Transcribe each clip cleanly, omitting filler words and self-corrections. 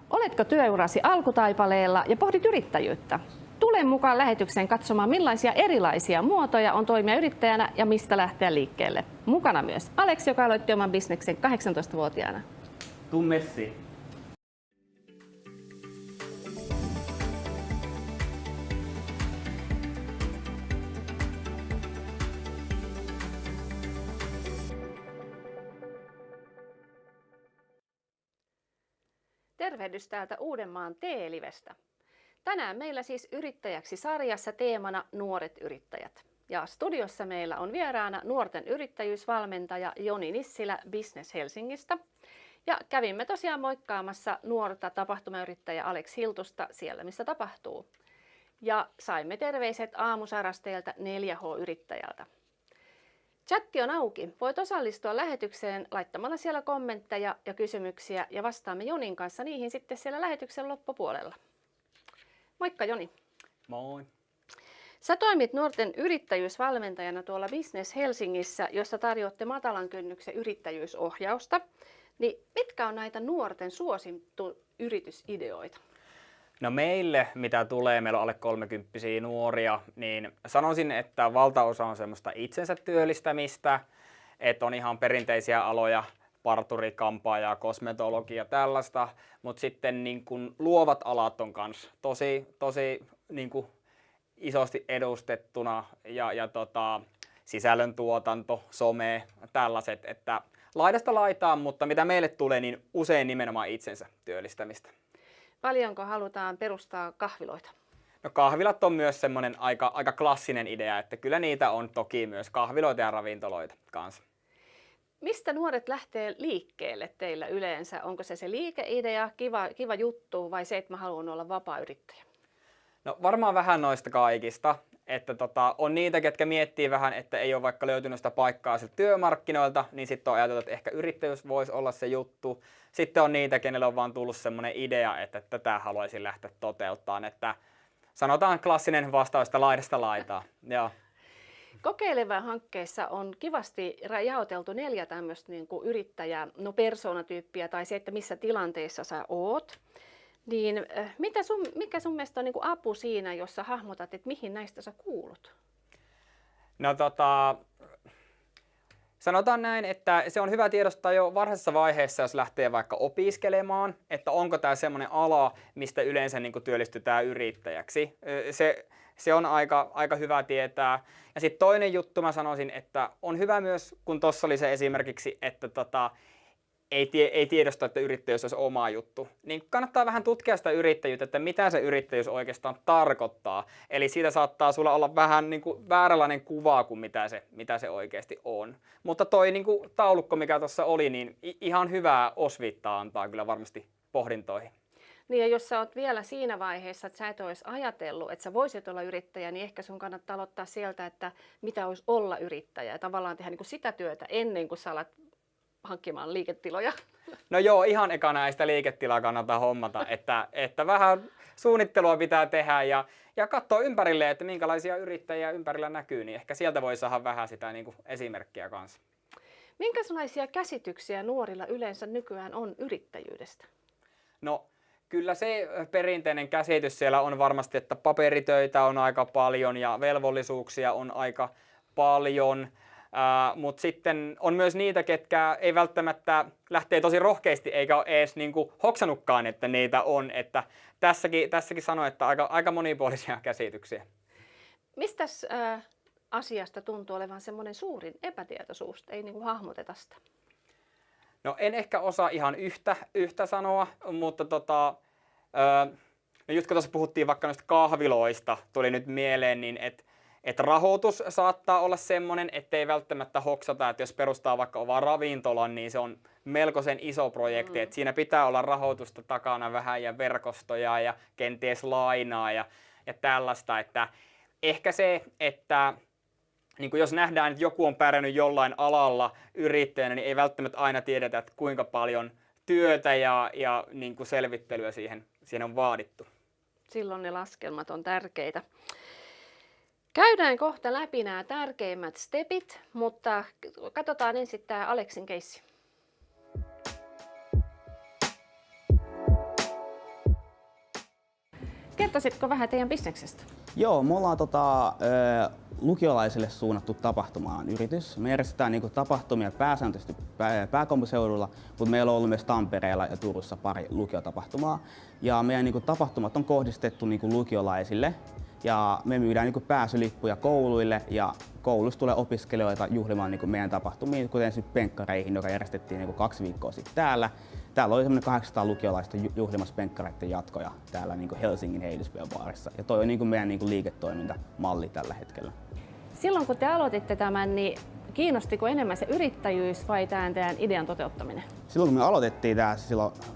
Oletko työurasi alkutaipaleella ja pohdit yrittäjyyttä? Tule mukaan lähetykseen katsomaan, millaisia erilaisia muotoja on toimia yrittäjänä ja mistä lähteä liikkeelle. Mukana myös Alex, joka aloitti oman bisneksen 18-vuotiaana. Tuu messiin. Tervehdys täältä Uudenmaan T-livestä. Tänään meillä siis Yrittäjäksi sarjassa teemana nuoret yrittäjät. Ja studiossa meillä on vieraana nuorten yrittäjyysvalmentaja Joni Nissilä Business Helsingistä. Ja kävimme tosiaan moikkaamassa nuorta tapahtumayrittäjä Alex Hiltusta siellä, missä tapahtuu. Ja saimme terveiset aamusarasteelta 4H-yrittäjältä. Chatti on auki. Voit osallistua lähetykseen laittamalla siellä kommentteja ja kysymyksiä ja vastaamme Jonin kanssa niihin sitten siellä lähetyksen loppupuolella. Moikka Joni. Moi. Sä toimit nuorten yrittäjyysvalmentajana tuolla Business Helsingissä, jossa tarjoatte matalan kynnyksen yrittäjyysohjausta. Niin mitkä on näitä nuorten suosittu yritysideoita? No meille, mitä tulee, meillä on alle 30-vuotiaita nuoria, niin sanoisin, että valtaosa on semmoista itsensä työllistämistä, että on ihan perinteisiä aloja, parturi, kampaaja, kosmetologia, tällaista, mutta sitten niin kun luovat alat on kanssa tosi niin kun isosti edustettuna ja sisällöntuotanto, some, tällaiset, että laidasta laitaan, mutta mitä meille tulee, niin usein nimenomaan itsensä työllistämistä. Paljonko halutaan perustaa kahviloita? No kahvilat on myös semmoinen aika klassinen idea, että kyllä niitä on toki myös kahviloita ja ravintoloita kanssa. Mistä nuoret lähtee liikkeelle teillä yleensä? Onko se liikeidea, kiva juttu vai se, että mä haluan olla vapaa-yrittäjä? No varmaan vähän noista kaikista. Että on niitä, ketkä miettii vähän, että ei ole vaikka löytynyt sitä paikkaa sieltä työmarkkinoilta, niin sitten on ajateltu, että ehkä yrittäjyys voisi olla se juttu. Sitten on niitä, kenelle on vaan tullut semmoinen idea, että tätä haluaisin lähteä toteuttamaan. Että sanotaan klassinen vastaus laidasta laitaa. Ja. Kokeileva hankkeessa on kivasti jaoteltu 4 tämmöistä niin kuin persoonatyyppiä tai se, että missä tilanteessa sä oot. Niin mikä sun mielestä on niin kuin apu siinä, jos sä hahmotat, että mihin näistä sä kuulut? No sanotaan näin, että se on hyvä tiedostaa jo varhaisessa vaiheessa, jos lähtee vaikka opiskelemaan, että onko tämä semmoinen ala, mistä yleensä niin kuin työllistytään yrittäjäksi. Se on aika hyvä tietää. Ja sitten toinen juttu mä sanoisin, että on hyvä myös, kun tuossa oli se esimerkiksi, että ei tiedosta, että yrittäjyys olisi oma juttu, niin kannattaa vähän tutkia sitä yrittäjyyttä, että mitä se yrittäjyys oikeastaan tarkoittaa. Eli siitä saattaa sulla olla vähän niin kuin vääränlainen kuva kuin mitä se oikeasti on. Mutta toi niin kuin taulukko, mikä tuossa oli, niin ihan hyvää osviittaa antaa kyllä varmasti pohdintoihin. Niin ja jos sä oot vielä siinä vaiheessa, että sä et olisi ajatellut, että sä voisit olla yrittäjä, niin ehkä sun kannattaa aloittaa sieltä, että mitä olisi olla yrittäjä ja tavallaan tehdä niin kuin sitä työtä ennen kuin sä alat hankkimaan liiketiloja. No joo, ihan ekana ei sitä liiketilaa kannata hommata, että vähän suunnittelua pitää tehdä ja katsoa ympärille, että minkälaisia yrittäjiä ympärillä näkyy, niin ehkä sieltä voi saada vähän sitä niin kuin esimerkkiä kanssa. Minkälaisia käsityksiä nuorilla yleensä nykyään on yrittäjyydestä? No kyllä se perinteinen käsitys siellä on varmasti, että paperitöitä on aika paljon ja velvollisuuksia on aika paljon. Mutta sitten on myös niitä, ketkä ei välttämättä lähtee tosi rohkeasti eikä ole edes niinku hoksannutkaan, että niitä on. Että tässäkin sanoo, että aika monipuolisia käsityksiä. Mistä asiasta tuntuu olevan semmoinen suurin epätietoisuus, ei niinku hahmoteta sitä? No en ehkä osaa ihan yhtä sanoa, mutta no just kun tuossa puhuttiin vaikka noista kahviloista, tuli nyt mieleen, niin että rahoitus saattaa olla semmoinen, ettei välttämättä hoksata, että jos perustaa vaikka oman ravintolan, niin se on melkoisen iso projekti, että siinä pitää olla rahoitusta takana vähän ja verkostoja ja kenties lainaa ja tällaista, että ehkä se, että niin kuin jos nähdään, että joku on pärjännyt jollain alalla yrittäjänä, niin ei välttämättä aina tiedetä, että kuinka paljon työtä ja niin kuin selvittelyä siihen on vaadittu. Silloin ne laskelmat on tärkeitä. Käydään kohta läpi nämä tärkeimmät stepit, mutta katsotaan ensin tämä Aleksin keissi. Kertoisitko vähän teidän bisneksestä? Joo, me ollaan lukiolaisille suunnattu tapahtumaan yritys. Me järjestetään tapahtumia pääsääntöisesti pääkaupunkiseudulla, mutta meillä on ollut myös Tampereella ja Turussa pari lukiotapahtumaa. Ja meidän tapahtumat on kohdistettu lukiolaisille. Ja me myydään pääsylippuja kouluille ja koulussa tulee opiskelijoita juhlimaan meidän tapahtumiin, kuten penkkareihin, joka järjestettiin 2 viikkoa sitten täällä. Täällä oli semmoinen 800 lukiolaista juhlimassa penkkareiden jatkoja täällä Helsingin Heidisbell-baarissa. Ja toi on meidän liiketoimintamalli tällä hetkellä. Silloin kun te aloititte tämän, niin kiinnostiko enemmän se yrittäjyys vai tämän teidän idean toteuttaminen? Silloin kun me aloitettiin tämä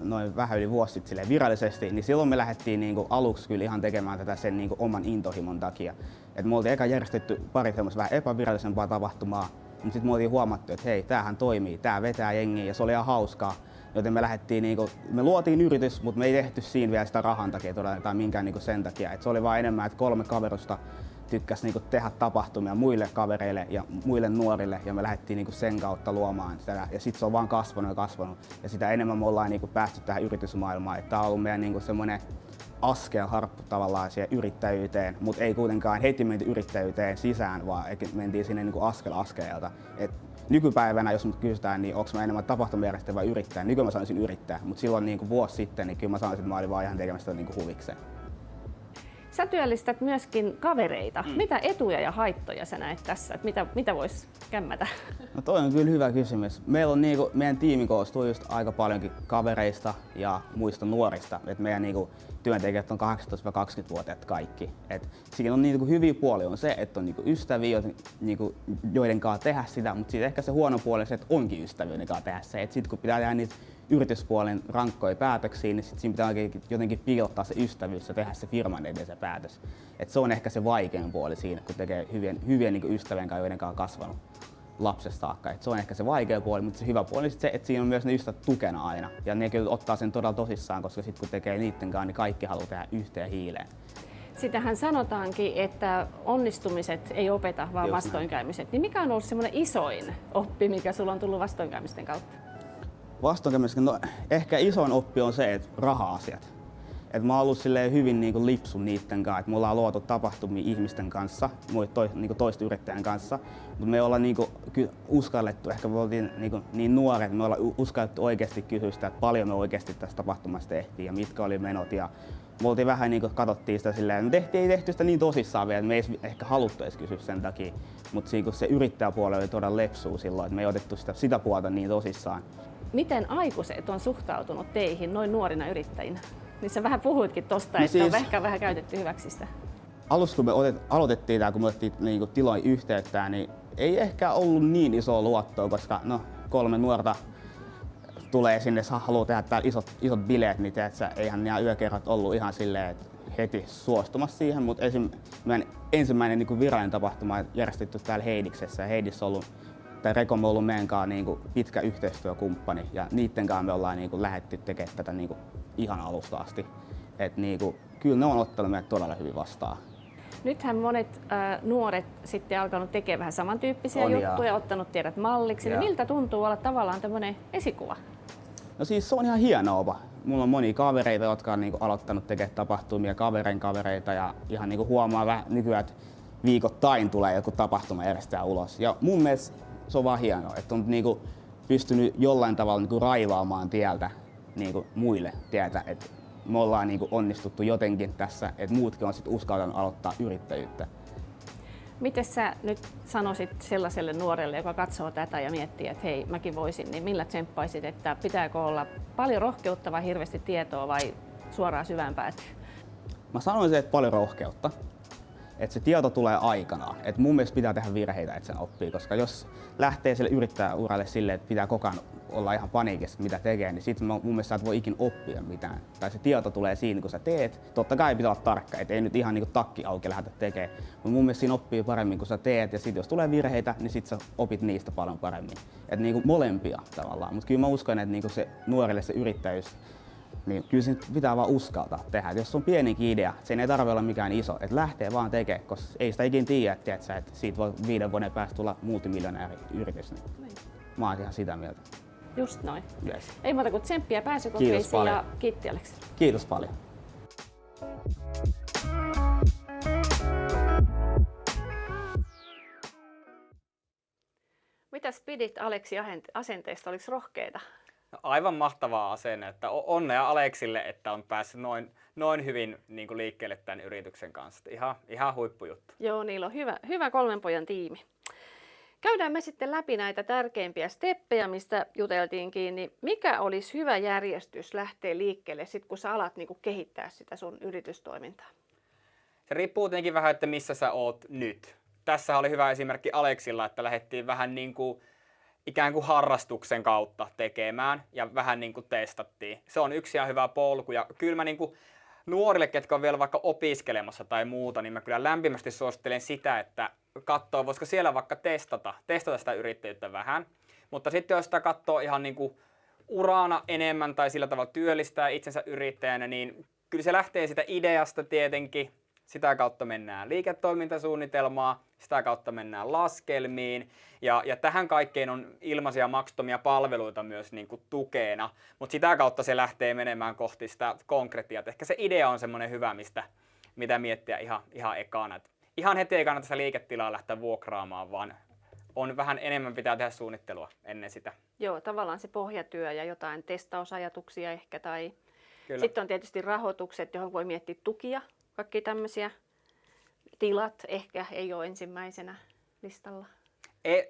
noin vähän yli vuosi sitten virallisesti, niin silloin me lähdettiin aluksi kyllä ihan tekemään tätä sen oman intohimon takia. Et me oltiin eka järjestetty pari semmoista vähän epävirallisempaa tapahtumaa, mutta sitten me oltiin huomattu, että hei, tämähän toimii, tämä vetää jengiä ja se oli ihan hauskaa. Joten me lähdettiin, me luotiin yritys, mutta me ei tehty siinä vielä sitä rahan takia tai minkään sen takia. Et se oli vaan enemmän, että 3 kaverusta tykkäsi tehdä tapahtumia muille kavereille ja muille nuorille ja me lähdettiin sen kautta luomaan sitä ja sitten se on vaan kasvanut ja kasvanut ja sitä enemmän me ollaan päästy tähän yritysmaailmaan. Tämä on ollut meidän semmoinen askel harppu tavallaan siihen yrittäjyyteen, mutta ei kuitenkaan heti menty yrittäjyyteen sisään, vaan mentiin sinne askel askeleelta. Nykypäivänä, jos mut kysytään, niin onko mä enemmän tapahtumajärjestäjä vai yrittäjä? Nykyään mä sanoisin yrittäjä, mutta silloin vuosi sitten, niin kyllä mä sanoisin, että mä olin vaan ihan tekemässä huvikseen. Sä työllistät myöskin kavereita. Mitä etuja ja haittoja sä näet tässä? Mitä vois kämmätä? No toi on kyllä hyvä kysymys. Meillä on meidän tiimi koostuu just aika paljonkin kavereista ja muista nuorista. Et meidän työntekijät on 18-20-vuotiaat kaikki. Et siinä on hyviä puolia on se, että on ystäviä, joiden kanssa tehdä sitä, mutta sitten ehkä se huono puoli on se, että onkin ystäviä, joiden kanssa tehdä se. Sitten kun pitää tehdä niitä yrityspuolen rankkoja päätöksiä, niin sit siinä pitää jotenkin piilottaa se ystävyys ja tehdä se firman eteen se päätös. Et se on ehkä se vaikein puoli siinä, kun tekee hyvien ystävien kanssa, joiden kanssa on kasvanut lapsesta saakka. Et se on ehkä se vaikea puoli, mutta se hyvä puoli on se, että siinä on myös ne ystävät tukena aina. Ja ne kyllä ottaa sen todella tosissaan, koska sitten kun tekee niiden kanssa, niin kaikki haluaa tehdä yhteen hiileen. Sitähän sanotaankin, että onnistumiset ei opeta, vaan vastoinkäymiset. Niin mikä on ollut semmoinen isoin oppi, mikä sulla on tullut vastoinkäymisten kautta? Vastoinkäymisten, no ehkä isoin oppi on se, että raha-asiat. Et mä oon ollut hyvin lipsu niiden kanssa, että me ollaan luotu tapahtumia ihmisten kanssa, toisten yrittäjän kanssa, mutta me ollaan uskallettu, ehkä me oltiin niin nuoret, me ollaan uskallettu oikeasti kysyä sitä, että paljon me oikeasti tässä tapahtumassa tehtiin ja mitkä oli menot. Ja me oltiin vähän katsottiin sitä silleen, me ei tehty sitä niin tosissaan vielä, että me ei ehkä haluttu edes kysyä sen takia, mutta se yrittäjäpuoli oli todella lepsua silloin, että me ei otettu sitä puolta niin tosissaan. Miten aikuiset on suhtautunut teihin noin nuorina yrittäjinä? Niin sä vähän puhuitkin tosta, että on ehkä vähän käytetty hyväksi sitä. Alussa kun me aloitettiin tämä, kun me otettiin tiloihin yhteyttä, niin ei ehkä ollut niin isoa luottoa, koska 3 nuorta tulee sinne, haluaa tehdä täällä isot bileet, niin eihän nämä yökerrat ollut ihan silleen, että heti suostumassa siihen, mutta meidän ensimmäinen virallinen tapahtuma on järjestetty täällä Heidiksessä ja Heidissä on ollut Rekom on ollut meidän kanssa pitkä yhteistyökumppani ja niiden kanssa me ollaan lähdetty tekemään tätä ihan alusta asti. Et kyllä ne on ottanut meidät todella hyvin vastaan. Nythän monet nuoret sitten alkanut tekemään vähän samantyyppisiä juttuja, ottanut tiedät malliksi. Niin miltä tuntuu olla tavallaan tämmöinen esikuva? No siis se on ihan hienoa. Mulla on monia kavereita, jotka on aloittanut tekemään tapahtumia, kavereita ja ihan huomaa vähän nykyään, että viikoittain tulee joku tapahtuma järjestää ulos. Ja mun mielestä se on vaan hienoa, että on pystynyt jollain tavalla raivaamaan tieltä muille tietä, että me ollaan onnistuttu jotenkin tässä, että muutkin on uskaltanut aloittaa yrittäjyyttä. Miten sä nyt sanoisit sellaiselle nuorelle, joka katsoo tätä ja miettii, että hei, mäkin voisin, niin millä tsemppaisit, että pitääkö olla paljon rohkeutta vai hirveästi tietoa vai suoraan syvään päätyyn? Mä sanoisin, että paljon rohkeutta. Että se tieto tulee aikanaan. Et mun mielestä pitää tehdä virheitä, että sen oppii, koska jos lähtee sille yrittäjäuralle silleen, että pitää koko ajan olla ihan paniikissa, mitä tekee, niin sitten mun mielestä sä et voi ikin oppia mitään. Tai se tieto tulee siinä, kun sä teet. Totta kai pitää olla tarkka, et ei nyt ihan takki auki lähdetä tekemään. Mutta mun mielestä siinä oppii paremmin, kun sä teet. Ja sitten jos tulee virheitä, niin sit sä opit niistä paljon paremmin. Et molempia tavallaan. Mutta kyllä mä uskon, että se nuorille se yrittäjyys, niin kyllä se pitää vaan uskaltaa tehdä. Et jos on pienikin idea, sen ei tarvitse olla mikään iso. Että lähtee vaan tekemään, koska ei sitä ikinä tiedä, että siitä voi 5 vuoden päästä tulla multimiljonääri yritys. Niin. Mä oon ihan sitä mieltä. Just noin. Yes. Ei muuta kuin tsemppiä pääsykokeisiin ja kiitti Aleksi. Kiitos paljon. mitäs pidit Aleksi asenteesta? Oliko rohkeita? No, aivan mahtavaa asenne, että onnea Aleksille, että on päässyt noin hyvin niin kuin liikkeelle tämän yrityksen kanssa. Ihan huippujuttu. Joo, niillä on hyvä 3 pojan tiimi. Käydään me sitten läpi näitä tärkeimpiä steppejä, mistä juteltiinkin. Niin mikä olisi hyvä järjestys lähteä liikkeelle, sit kun sä alat niin kuin kehittää sitä sun yritystoimintaa? Se riippuu tietenkin vähän, että missä sä oot nyt. Tässä oli hyvä esimerkki Aleksilla, että lähdettiin vähän niin kuin ikään kuin harrastuksen kautta tekemään ja vähän niin kuin testattiin. Se on yksi ihan hyvä polku ja kyllä mä niin kuin nuorille, ketkä on vielä vaikka opiskelemassa tai muuta, niin mä kyllä lämpimästi suosittelen sitä, että katsoo, voisiko siellä vaikka testata sitä yrittäjyyttä vähän. Mutta sitten jos sitä katsoo ihan niin kuin urana enemmän tai sillä tavalla työllistää itsensä yrittäjänä, niin kyllä se lähtee sitä ideasta tietenkin. Sitä kautta mennään liiketoimintasuunnitelmaan, sitä kautta mennään laskelmiin ja tähän kaikkeen on ilmaisia maksuttomia palveluita myös niin kuin tukena, mutta sitä kautta se lähtee menemään kohti sitä konkretiaa. Ehkä se idea on semmoinen hyvä, mitä miettiä ihan ekana. Et ihan heti ei kannata sitä liiketilaa lähteä vuokraamaan, vaan on vähän enemmän pitää tehdä suunnittelua ennen sitä. Joo, tavallaan se pohjatyö ja jotain testausajatuksia ehkä. Tai Kyllä. sitten on tietysti rahoitukset, johon voi miettiä tukia. Kaikki tämmöisiä tilat ehkä ei ole ensimmäisenä listalla.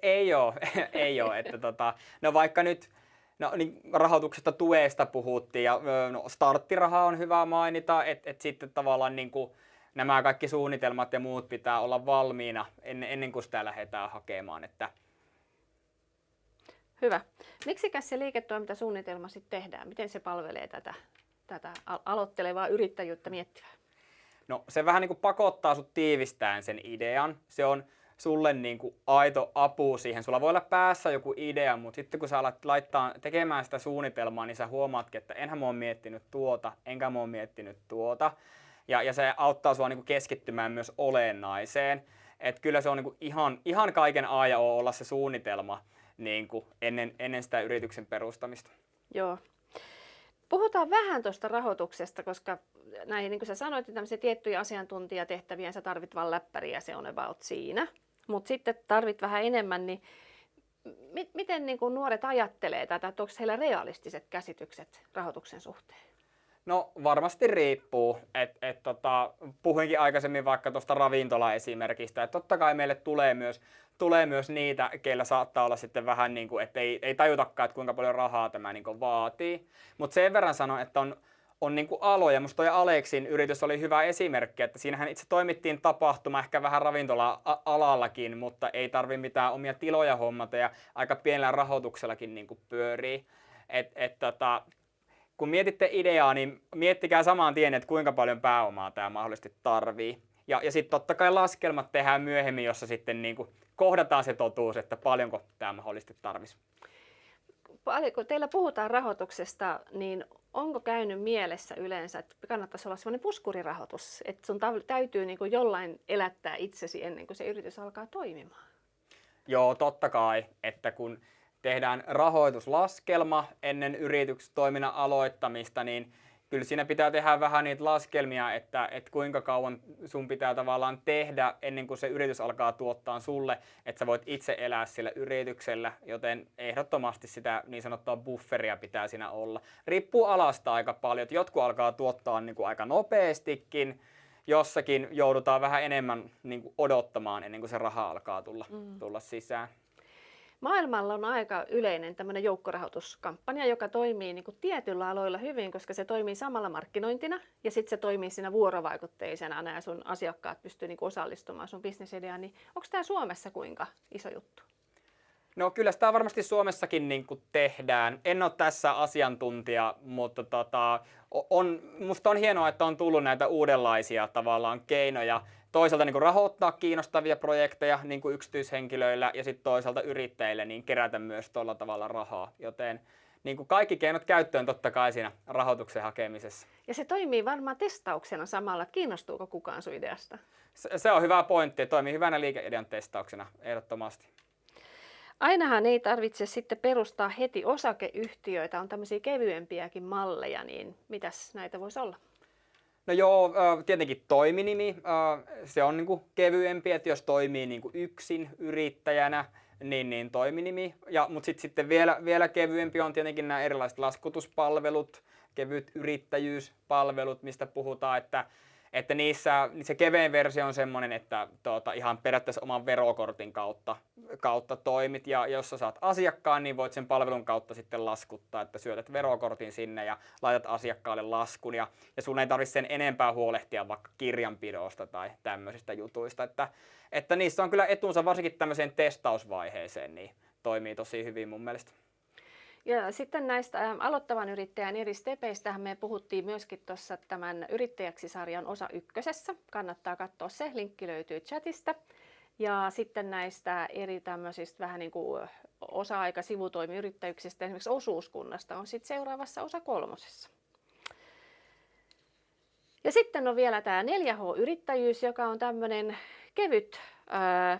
Ei ole. Että no vaikka nyt niin rahoituksesta tuesta puhuttiin ja no, starttiraha on hyvä mainita, että sitten tavallaan niin kuin nämä kaikki suunnitelmat ja muut pitää olla valmiina ennen kuin sitä lähdetään hakemaan. Että Hyvä. Miksikäs se liiketoimintasuunnitelma sitten tehdään? Miten se palvelee tätä aloittelevaa yrittäjyyttä miettivää? no se vähän niin kuin pakottaa sut tiivistämään sen idean. Se on sulle niin kuin aito apu siihen. Sulla voi olla päässä joku idea, mutta sitten kun sä alat tekemään sitä suunnitelmaa, niin sä huomaatkin, että enhän mä oon miettinyt tuota, enkä mä oon miettinyt tuota. Ja se auttaa sua niin kuin keskittymään myös olennaiseen. Että kyllä se on niin kuin ihan kaiken A ja O olla se suunnitelma niin kuin ennen sitä yrityksen perustamista. Joo. Puhutaan vähän tuosta rahoituksesta, koska näihin, niin kuin sä sanoit, tämmöisiä tiettyjä asiantuntijatehtäviä sä tarvit vaan läppäriä, se on about siinä. Mutta sitten tarvit vähän enemmän, niin miten niin kuin nuoret ajattelee tätä, että onko heillä realistiset käsitykset rahoituksen suhteen? No varmasti riippuu. Puhuinkin aikaisemmin vaikka tuosta ravintola-esimerkistä, että totta kai meille tulee myös niitä, keillä saattaa olla sitten vähän niin kuin, että ei tajutakaan, että kuinka paljon rahaa tämä niin kuin vaatii. Mutta sen verran sanon, että on niin kuin aloja. Musta toi Aleksin yritys oli hyvä esimerkki, että siinähän itse toimittiin tapahtuma, ehkä vähän ravintola-alallakin, mutta ei tarvi mitään omia tiloja hommata ja aika pienellä rahoituksellakin niin kuin pyörii. Kun mietitte ideaa, niin miettikää samaan tien, että kuinka paljon pääomaa tämä mahdollisesti tarvii. Ja sitten totta kai laskelmat tehdään myöhemmin, jossa sitten niin kuin kohdataan se totuus, että paljonko tämä mahdollisesti tarvitsisi. Kun teillä puhutaan rahoituksesta, niin onko käynyt mielessä yleensä, että kannattaisi olla sellainen puskurirahoitus, että sun täytyy niin kuin jollain elättää itsesi ennen kuin se yritys alkaa toimimaan? Joo, totta kai, että kun tehdään rahoituslaskelma ennen yritystoiminnan aloittamista, niin kyllä siinä pitää tehdä vähän niitä laskelmia, että kuinka kauan sun pitää tavallaan tehdä ennen kuin se yritys alkaa tuottaa sulle, että sä voit itse elää sillä yrityksellä, joten ehdottomasti sitä niin sanottua bufferia pitää siinä olla. Riippuu alasta aika paljon, että jotkut alkaa tuottaa niin kuin aika nopeastikin, jossakin joudutaan vähän enemmän niin kuin odottamaan ennen kuin se raha alkaa tulla sisään. Maailmalla on aika yleinen tämmöinen joukkorahoituskampanja, joka toimii niin kuin tietyillä aloilla hyvin, koska se toimii samalla markkinointina ja sitten se toimii siinä vuorovaikutteisena. Nämä sun asiakkaat pystyy niin kuin osallistumaan sun bisnesideaan. Niin onko tämä Suomessa kuinka iso juttu? No kyllä sitä varmasti Suomessakin niin kuin tehdään. En ole tässä asiantuntija, mutta musta on hienoa, että on tullut näitä uudenlaisia tavallaan keinoja. Toisaalta niin kuin rahoittaa kiinnostavia projekteja niin kuin yksityishenkilöillä ja sitten toisaalta yrittäjille niin kerätä myös tuolla tavalla rahaa. Joten niin kuin kaikki keinot käyttöön totta kai siinä rahoituksen hakemisessa. Ja se toimii varmaan testauksena samalla, että kiinnostuuko kukaan sun ideasta? Se on hyvä pointti, toimii hyvänä liikeidean testauksena ehdottomasti. Ainahan ei tarvitse sitten perustaa heti osakeyhtiöitä, on tämmöisiä kevyempiäkin malleja, niin mitäs näitä voisi olla? No joo, tietenkin toiminimi, se on niinku kevyempi, että jos toimii niinku yksin yrittäjänä, niin toiminimi. Mutta sitten vielä kevyempi on tietenkin nämä erilaiset laskutuspalvelut, kevyt yrittäjyyspalvelut, mistä puhutaan, että niissä se kevein versio on semmoinen, että ihan periaatteessa oman verokortin kautta toimit, ja jos sä saat asiakkaan, niin voit sen palvelun kautta sitten laskuttaa, että syötät verokortin sinne ja laitat asiakkaalle laskun, ja sun ei tarvitse sen enempää huolehtia vaikka kirjanpidosta tai tämmöisistä jutuista, että niissä on kyllä etunsa varsinkin tämmöiseen testausvaiheeseen, niin toimii tosi hyvin mun mielestä. Ja sitten näistä aloittavan yrittäjän eri stepeistähän me puhuttiin myöskin tuossa tämän Yrittäjäksi-sarjan osa ykkösessä. Kannattaa katsoa se, linkki löytyy chatista. Ja sitten näistä eri tämmöisistä vähän niin kuin osa-aika-sivutoimiyrittäjyksistä, esimerkiksi osuuskunnasta, on sitten seuraavassa osa 3. Ja sitten on vielä tämä 4H-yrittäjyys, joka on tämmöinen kevyt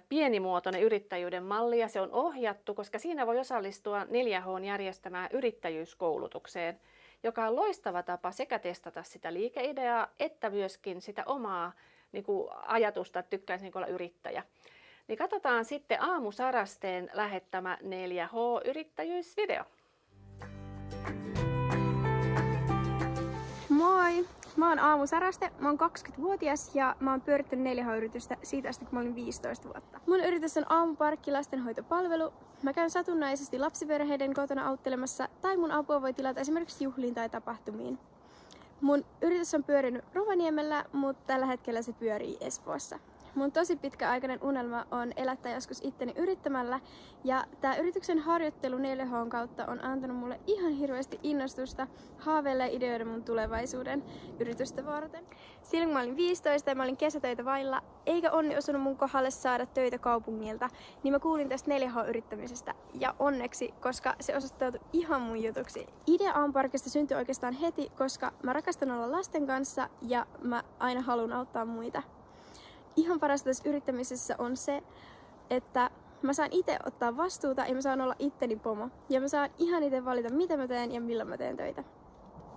pienimuotoinen yrittäjyyden malli, ja se on ohjattu, koska siinä voi osallistua 4H:n järjestämään yrittäjyyskoulutukseen, joka on loistava tapa sekä testata sitä liikeideaa että myöskin sitä omaa niin kuin ajatusta, että tykkäisin olla yrittäjä. Niin katsotaan sitten Aamusarasteen lähettämä 4H-yrittäjyysvideo. Moi! Mä oon Aamu Saraste, mä oon 20-vuotias ja mä oon pyörittänyt 4H-yritystä siitä asti, kun mä olin 15 vuotta. Mun yritys on Aamuparkki lastenhoitopalvelu. Mä käyn satunnaisesti lapsiperheiden kotona auttelemassa tai mun apua voi tilata esimerkiksi juhliin tai tapahtumiin. Mun yritys on pyörinyt Rovaniemellä, mutta tällä hetkellä se pyörii Espoossa. Mun tosi pitkäaikainen unelma on elättää joskus itteni yrittämällä, ja tää yrityksen harjoittelu 4H:n kautta on antanut mulle ihan hirveästi innostusta haaveilla ja ideoida mun tulevaisuuden yritystä varten. Silloin kun mä olin 15 ja mä olin kesätöitä vailla, eikä onni osunut mun kohdalle saada töitä kaupungilta, niin mä kuulin tästä 4H-yrittämisestä, ja onneksi, koska se osoittautui ihan mun jutuksi. Idea Aamuparkista syntyi oikeastaan heti, koska mä rakastan olla lasten kanssa ja mä aina haluan auttaa muita. Ihan parasta tässä yrittämisessä on se, että mä saan itse ottaa vastuuta ja mä saan olla itteni pomo. Ja mä saan ihan itse valita, mitä mä teen ja milloin mä teen töitä.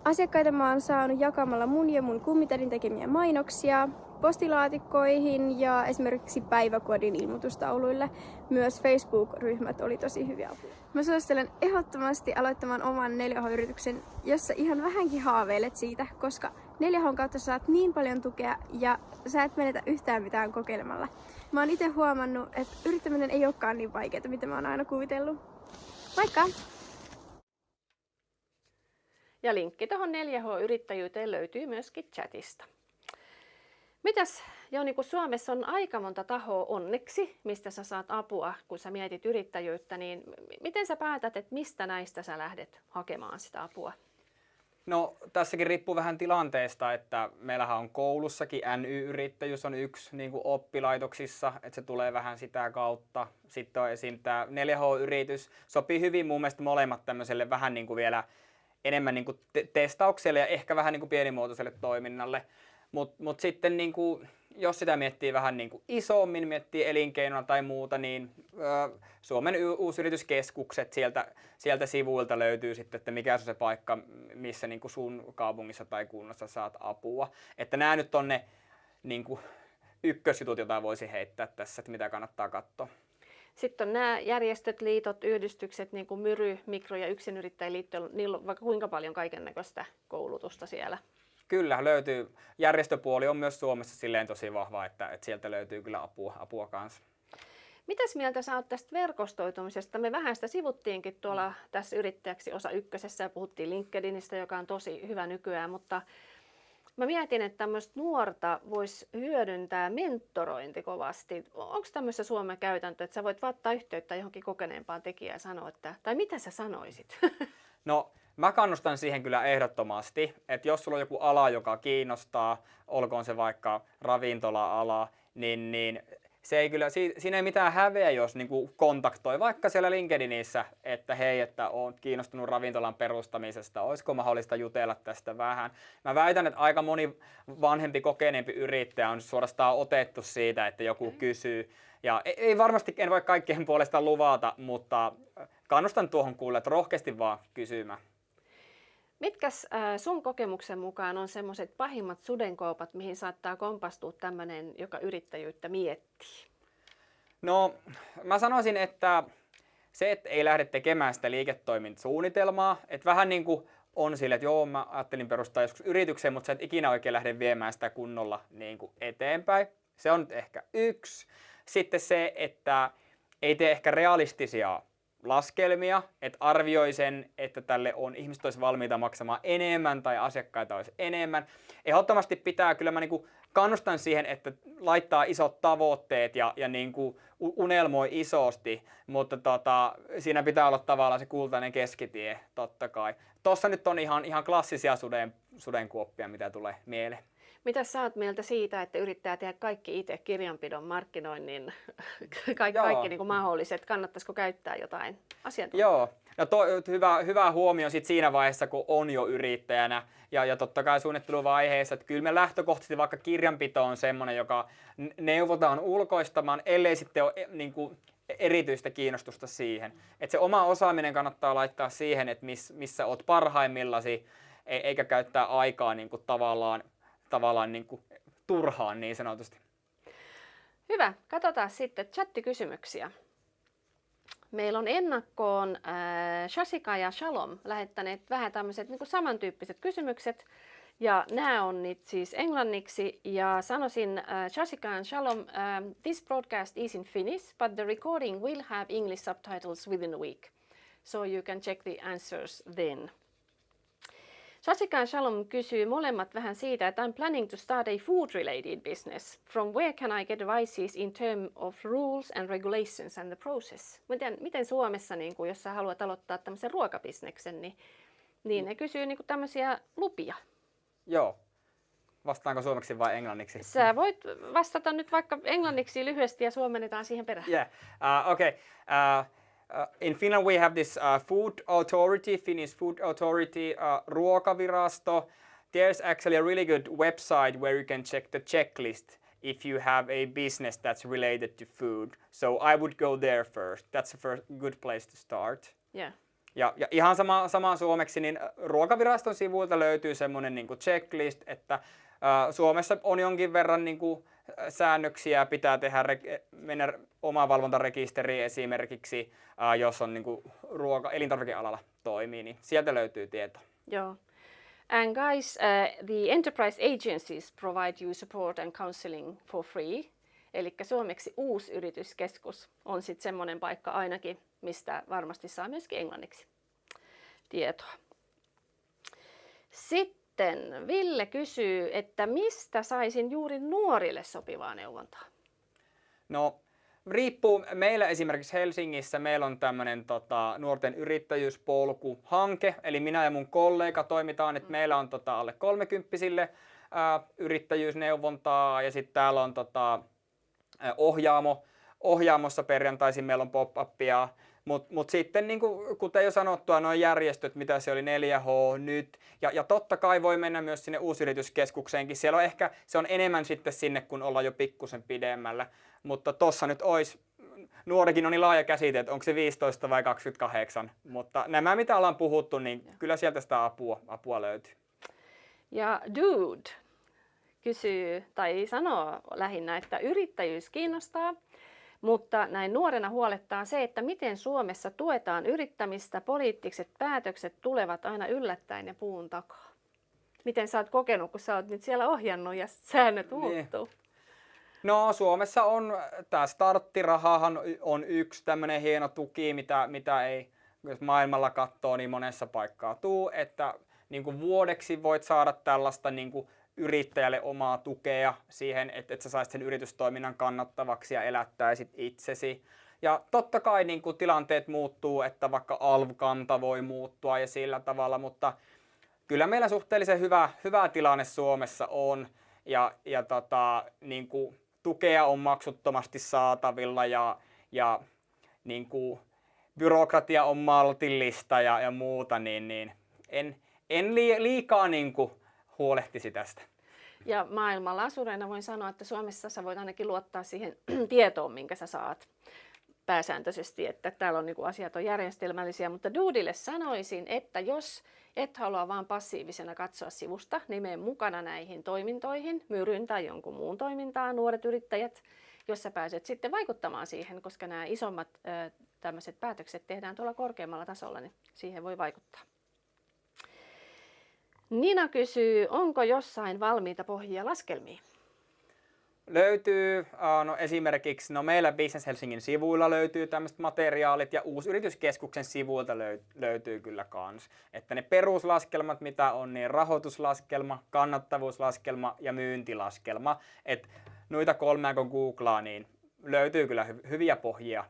Asiakkaita mä oon saanut jakamalla mun ja mun kummitädin tekemiä mainoksia postilaatikkoihin ja esimerkiksi päiväkodin ilmoitustauluille. Myös Facebook-ryhmät oli tosi hyviä apuja. Mä suosittelen ehdottomasti aloittamaan oman 4H-yrityksen, jossa ihan vähänkin haaveilet siitä, koska 4H:n kautta saat niin paljon tukea ja sä et menetä yhtään mitään kokeilemalla. Mä oon itse huomannut, että yrittäminen ei olekaan niin vaikeaa, mitä mä oon aina kuvitellut. Moikka! Ja linkki tuohon 4H-yrittäjyyteen löytyy myöskin chatista. Mitäs Joni, kun Suomessa on aika monta tahoa onneksi, mistä sä saat apua, kun sä mietit yrittäjyyttä, niin miten sä päätät, että mistä näistä sä lähdet hakemaan sitä apua? No tässäkin riippuu vähän tilanteesta, että meillähän on koulussakin NY-yrittäjyys on yksi niin kuin oppilaitoksissa, että se tulee vähän sitä kautta. Sitten on esim. Tämä 4H-yritys, sopii hyvin mun mielestä molemmat tämmöiselle vähän niin kuin vielä enemmän niin kuin testaukselle ja ehkä vähän niin kuin pienimuotoiselle toiminnalle. Mut sitten niin kuin, jos sitä miettii vähän niin kuin isommin, miettii elinkeinona tai muuta, niin Suomen uusyrityskeskukset sieltä sivuilta löytyy sitten, että mikä on se paikka, missä niin kuin sun kaupungissa tai kunnassa saat apua. Että nämä nyt on ne niin kuin ykkösjutut, joita voisi heittää tässä, että mitä kannattaa katsoa. Sitten on nämä järjestöt, liitot, yhdistykset, niin kuin Myry, Mikro- ja Yksinyrittäjäliitto, niillä on vaikka kuinka paljon kaikennäköistä koulutusta siellä. Kyllä, löytyy. Järjestöpuoli on myös Suomessa silleen tosi vahva, että sieltä löytyy kyllä apua kanssa. Mitäs mieltä sä oot tästä verkostoitumisesta? Me vähän sitä sivuttiinkin tuolla tässä Yrittäjäksi osa ykkösessä ja puhuttiin LinkedInistä, joka on tosi hyvä nykyään, mutta mä mietin, että tämmöistä nuorta voisi hyödyntää mentorointi kovasti. Onko tämmöisessä Suomen käytäntö, että sä voit ottaa yhteyttä johonkin kokeneempaan tekijään ja sanoa, että, tai mitä sä sanoisit? No, mä kannustan siihen kyllä ehdottomasti, että jos sulla on joku ala, joka kiinnostaa, olkoon se vaikka ravintola-ala, niin se ei kyllä, siinä ei mitään häveä, jos niinku kontaktoi vaikka siellä LinkedInissä, että hei, että oon kiinnostunut ravintolan perustamisesta, olisiko mahdollista jutella tästä vähän. Mä väitän, että aika moni vanhempi, kokeneempi yrittäjä on suorastaan otettu siitä, että joku kysyy. Ja ei varmasti, en voi kaikkien puolesta luvata, mutta kannustan tuohon kuulle, että rohkeasti vaan kysymään. Mitkäs sun kokemuksen mukaan on semmoiset pahimmat sudenkoupat, mihin saattaa kompastua tämmöinen, joka yrittäjyyttä miettii? No, mä sanoisin, että se, että ei lähde tekemään sitä liiketoimintasuunnitelmaa, että vähän niin kuin on sille, että joo, mä ajattelin perustaa joskus yrityksen, mutta sä et ikinä oikein lähde viemään sitä kunnolla niin kuin eteenpäin. Se on nyt ehkä yksi. Sitten se, että ei tee ehkä realistisia laskelmia, että arvioi sen, että tälle ihmiset olisi valmiita maksamaan enemmän tai asiakkaita olisi enemmän. Ehdottomasti pitää, kyllä mä niin kuin kannustan siihen, että laittaa isot tavoitteet ja niin kuin unelmoi isosti, mutta siinä pitää olla tavallaan se kultainen keskitie, totta kai. Tossa nyt on ihan klassisia sudenkuoppia, mitä tulee mieleen. Mitä sä oot mieltä siitä, että yrittää tehdä kaikki itse, kirjanpidon, markkinoinnin, kaikki niin kuin mahdolliset? Kannattaisiko käyttää jotain asiantuntijaa? Joo, no hyvä huomio sit siinä vaiheessa, kun on jo yrittäjänä ja totta kai suunnitteluvaiheessa, että kyllä me lähtökohtaisesti vaikka kirjanpito on semmoinen, joka neuvotaan ulkoistamaan, ellei sitten ole niin kuin erityistä kiinnostusta siihen. Että se oma osaaminen kannattaa laittaa siihen, että missä oot parhaimmillasi, eikä käyttää aikaa niin kuin tavallaan niin kuin turhaan niin sanotusti. Hyvä, katsotaan sitten chattikysymyksiä. Meillä on ennakkoon Shashika ja Shalom lähettäneet vähän tämmöiset niin kuin samantyyppiset kysymykset. Ja nämä on nyt siis englanniksi ja sanoisin Shashika and Shalom, this broadcast is in Finnish, but the recording will have English subtitles within a week. So you can check the answers then. Shashika and Shalom kysyy molemmat vähän siitä, että I'm planning to start a food-related business. From where can I get advices in terms of rules and regulations and the process? Miten Suomessa, niin kun, jos sä haluat aloittaa tämmöisen ruokabisneksen, niin ne kysyy niin kun tämmöisiä lupia. Joo. Vastaanko suomeksi vai englanniksi? Sä voit vastata nyt vaikka englanniksi lyhyesti ja suomennetaan siihen perään. Yeah. Okay. In Finland we have this food authority, Finnish food authority, ruokavirasto. There's actually a really good website where you can check the checklist if you have a business that's related to food. So I would go there first. That's a first good place to start. Yeah. Ja ihan sama suomeksi, niin ruokaviraston sivuilta löytyy semmoinen niin kuin checklist, että Suomessa on jonkin verran niin kuin säännöksiä, pitää tehdä mennä omavalvontarekisteriin esimerkiksi, jos on niin kuin elintarvikealalla toimii, niin sieltä löytyy tieto. Joo. And guys, the enterprise agencies provide you support and counseling for free. Eli suomeksi uusyrityskeskus on sitten semmoinen paikka ainakin, mistä varmasti saa myöskin englanniksi tietoa. Sitten Ville kysyy, että mistä saisin juuri nuorille sopivaa neuvontaa? No, riippuu. Meillä esimerkiksi Helsingissä meillä on tämmöinen nuorten yrittäjyyspolku-hanke, eli minä ja mun kollega toimitaan, että meillä on alle 30-vuotiaille yrittäjyysneuvontaa ja sitten täällä on Ohjaamossa perjantaisin meillä on pop-upia, mutta sitten niin kuten jo sanottua, nuo järjestöt, mitä se oli 4H nyt, ja totta kai voi mennä myös sinne uusyrityskeskukseenkin, siellä on ehkä, se on enemmän sitten sinne, kun ollaan jo pikkusen pidemmällä, mutta tossa nyt olisi, nuorikin on niin laaja käsite, että onko se 15 vai 28, mutta nämä mitä ollaan puhuttu, niin kyllä sieltä sitä apua löytyy. Ja Dude kysyy tai sanoo lähinnä, että yrittäjyys kiinnostaa, mutta näin nuorena huolettaa se, että miten Suomessa tuetaan yrittämistä, poliittiset päätökset tulevat aina yllättäen ja puun takaa. Miten sä oot kokenut, kun sä oot nyt siellä ohjannut ja säännöt muuttuu? Niin. No Suomessa on, tämä starttirahahan on yksi tämmöinen hieno tuki, mitä ei, jos maailmalla katsoo, niin monessa paikkaa tuu, että niin kuin vuodeksi voit saada tällaista niin kuin yrittäjälle omaa tukea siihen, että sä saisit sen yritystoiminnan kannattavaksi ja elättäisit itsesi. Ja totta kai niin kuin tilanteet muuttuu, että vaikka alv-kanta voi muuttua ja sillä tavalla, mutta kyllä meillä suhteellisen hyvä tilanne Suomessa on ja niin kuin tukea on maksuttomasti saatavilla ja niin kuin byrokratia on maltillista ja muuta, niin en liikaa niin kuin huolehtisi tästä. Ja maailmalla asureina voin sanoa, että Suomessa sä voit ainakin luottaa siihen tietoon, minkä sä saat pääsääntöisesti, että täällä on niin kuin asiat on järjestelmällisiä, mutta Duudille sanoisin, että jos et halua vaan passiivisena katsoa sivusta, niin mene mukana näihin toimintoihin, Myryn tai jonkun muun toimintaan, nuoret yrittäjät, jos sä pääset sitten vaikuttamaan siihen, koska nämä isommat tämmöiset päätökset tehdään tuolla korkeammalla tasolla, niin siihen voi vaikuttaa. Nina kysyy, onko jossain valmiita pohjia laskelmiin? Löytyy, no esimerkiksi meillä Business Helsingin sivuilla löytyy tämmöiset materiaalit ja Uusyrityskeskuksen sivuilta löytyy kyllä kans. Että ne peruslaskelmat mitä on, niin rahoituslaskelma, kannattavuuslaskelma ja myyntilaskelma. Että noita kolmea kun googlaa, niin löytyy kyllä hyviä pohjia.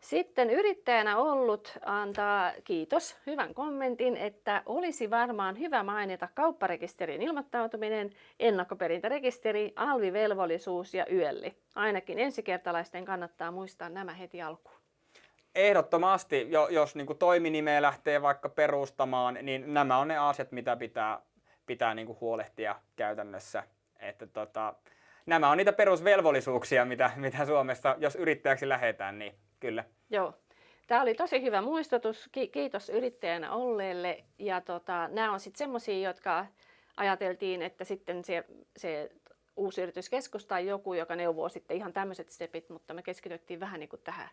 Sitten yrittäjänä ollut antaa kiitos, hyvän kommentin, että olisi varmaan hyvä mainita kaupparekisterin ilmoittautuminen, ennakkoperintärekisteri, alvivelvollisuus ja YELli. Ainakin ensikertalaisten kannattaa muistaa nämä heti alkuun. Ehdottomasti, jos niin kuin toiminimeä lähtee vaikka perustamaan, niin nämä on ne asiat, mitä pitää niin kuin huolehtia käytännössä. Että nämä on niitä perusvelvollisuuksia, mitä Suomessa, jos yrittäjäksi lähdetään, niin kyllä. Joo. Tämä oli tosi hyvä muistutus. Kiitos yrittäjänä olleelle. Ja nämä on sitten semmoisia, jotka ajateltiin, että sitten se Uusyrityskeskus tai joku, joka neuvoo sitten ihan tämmöiset stepit, mutta me keskityttiin vähän niin kuin tähän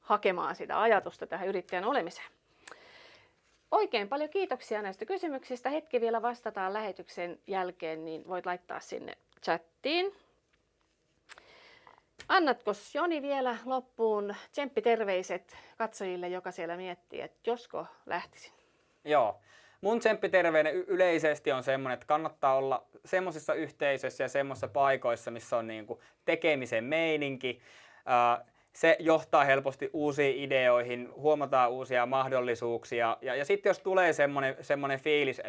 hakemaan sitä ajatusta tähän yrittäjän olemiseen. Oikein paljon kiitoksia näistä kysymyksistä. Hetki vielä vastataan lähetyksen jälkeen, niin voit laittaa sinne chattiin. Annatko Joni vielä loppuun tsemppiterveiset katsojille, joka siellä miettii, että josko lähtisin? Joo. Mun tsemppiterveinen yleisesti on semmoinen, että kannattaa olla semmoisissa yhteisöissä ja semmoisissa paikoissa, missä on niinku tekemisen meininki. Se johtaa helposti uusiin ideoihin, huomataan uusia mahdollisuuksia ja sitten jos tulee semmoinen fiilis,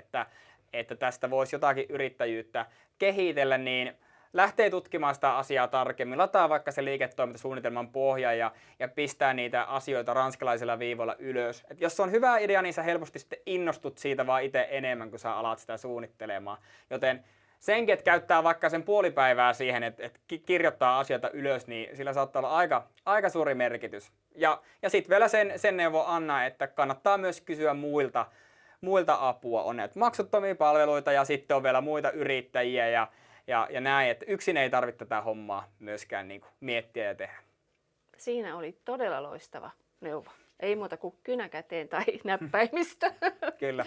että tästä voisi jotakin yrittäjyyttä kehitellä, niin lähtee tutkimaan sitä asiaa tarkemmin, lataa vaikka se liiketoimintasuunnitelman pohja ja pistää niitä asioita ranskalaisilla viivoilla ylös. Et jos se on hyvä idea, niin sä helposti sitten innostut siitä vaan itse enemmän, kun sä alat sitä suunnittelemaan. Joten senkin, että käyttää vaikka sen puolipäivää siihen, että kirjoittaa asioita ylös, niin sillä saattaa olla aika suuri merkitys. Ja sitten vielä sen neuvo anna, että kannattaa myös kysyä muilta apua. On näitä maksuttomia palveluita ja sitten on vielä muita yrittäjiä ja näin, että yksin ei tarvitse tätä hommaa myöskään niin kuin miettiä ja tehdä. Siinä oli todella loistava neuvo. Ei muuta kuin kynä käteen tai näppäimistö. Kyllä.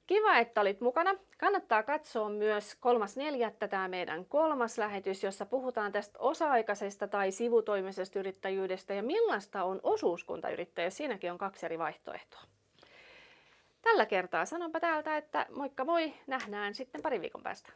Kiva, että olit mukana. Kannattaa katsoa myös 3.4. tämä meidän 3. lähetys, jossa puhutaan tästä osa-aikaisesta tai sivutoimisesta yrittäjyydestä ja millaista on osuuskuntayrittäjä. Siinäkin on 2 eri vaihtoehtoa. Tällä kertaa sanonpa täältä, että moikka moi, nähdään sitten 2 viikon päästä.